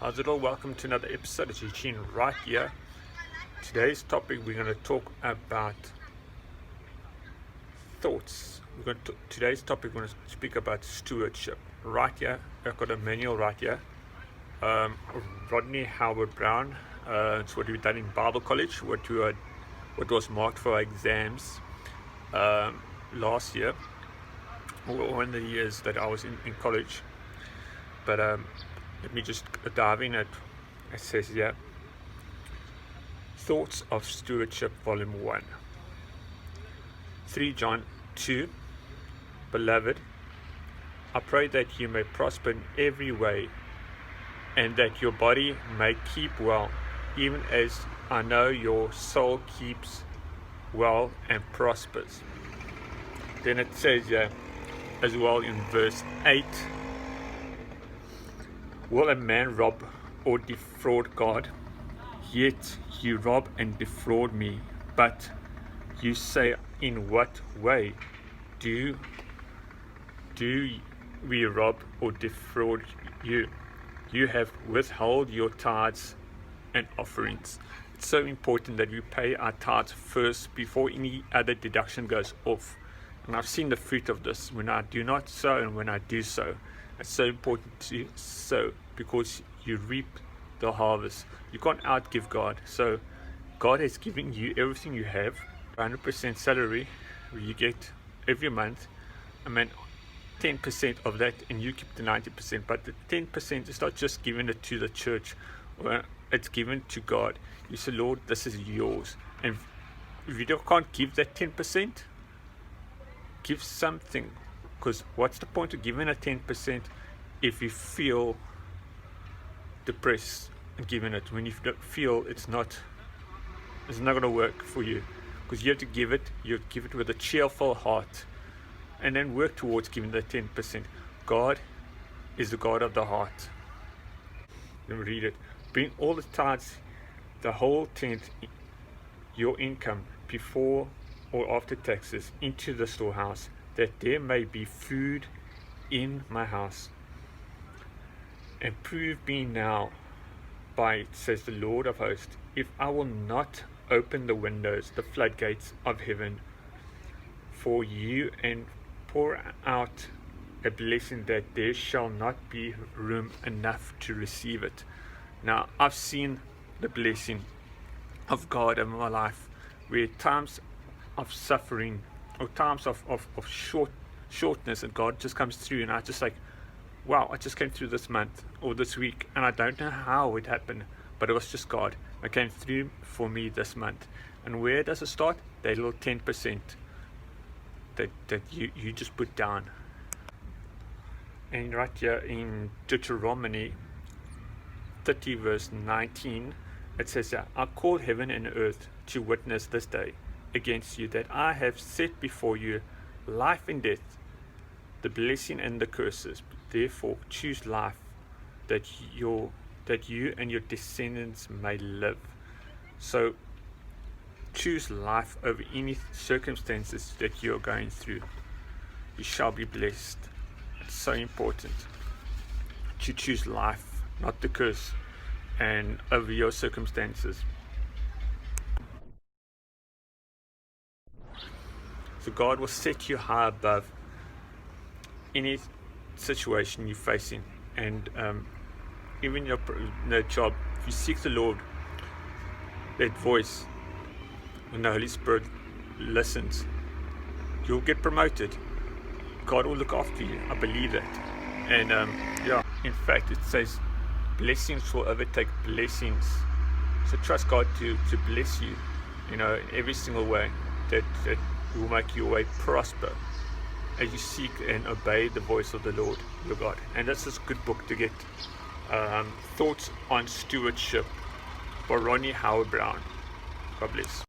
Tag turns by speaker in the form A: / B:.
A: How's it all? Welcome to another episode. It's Eugene right here. Today's topic, we're going to talk about thoughts. Today's topic, we're going to speak about stewardship. Right here, I've got a manual right here. Rodney Howard Browne. It's what we've done in Bible college, what was marked for our exams last year, or one of the years that I was in college. But let me just dive in. It says here, Thoughts of Stewardship, Volume 1. 3 John 2. Beloved, I pray that you may prosper in every way, and that your body may keep well, even as I know your soul keeps well and prospers. Then it says here as well in verse 8, Will a man rob or defraud God? Yet you rob and defraud me. But you say, in what way do we rob or defraud you? You have withheld your tithes and offerings. It's so important that we pay our tithes first before any other deduction goes off. And I've seen the fruit of this when I do not sow and when I do sow. It's so important to sow because you reap the harvest. You can't outgive God. So God has given you everything you have, 100% salary you get every month. I mean, 10% of that, and you keep the 90%. But the 10% is not just giving it to the church, or it's given to God. You say, Lord, this is yours. And if you can't give that 10%, give something. Because what's the point of giving a 10% if you feel depressed and giving it? When you feel it's not going to work for you, because you have to give it. You give it with a cheerful heart, and then work towards giving the 10%. God is the God of the heart. Let me read it. Bring all the tithes, the whole tenth, your income, before or after taxes, into the storehouse, that there may be food in my house. And prove me now by it, says the Lord of hosts, if I will not open the windows, the floodgates of heaven for you, and pour out a blessing that there shall not be room enough to receive it. Now, I've seen the blessing of God in my life, where times of suffering or times of shortness, and God just comes through, and I just like, wow, I just came through this month or this week, and I don't know how it happened, but it was just God that came through for me this month. And where does it start? That little 10% that you just put down. And right here in Deuteronomy 30 verse 19, it says, I call heaven and earth to witness this day against you, that I have set before you life and death, the blessing and the curses. Therefore choose life, that you and your descendants may live. So choose life over any circumstances that you are going through. You shall be blessed. It's so important to choose life, not the curse, and over your circumstances. So God will set you high above any situation you're facing, and even your job. If you seek the Lord, that voice, when the Holy Spirit listens, you'll get promoted. God will look after you. I believe that. And in fact, it says blessings will overtake blessings. So trust God to bless you, in every single way, that will make your way prosper as you seek and obey the voice of the Lord your God. And this is a good book to get. Thoughts on Stewardship by Rodney Howard Browne. God bless.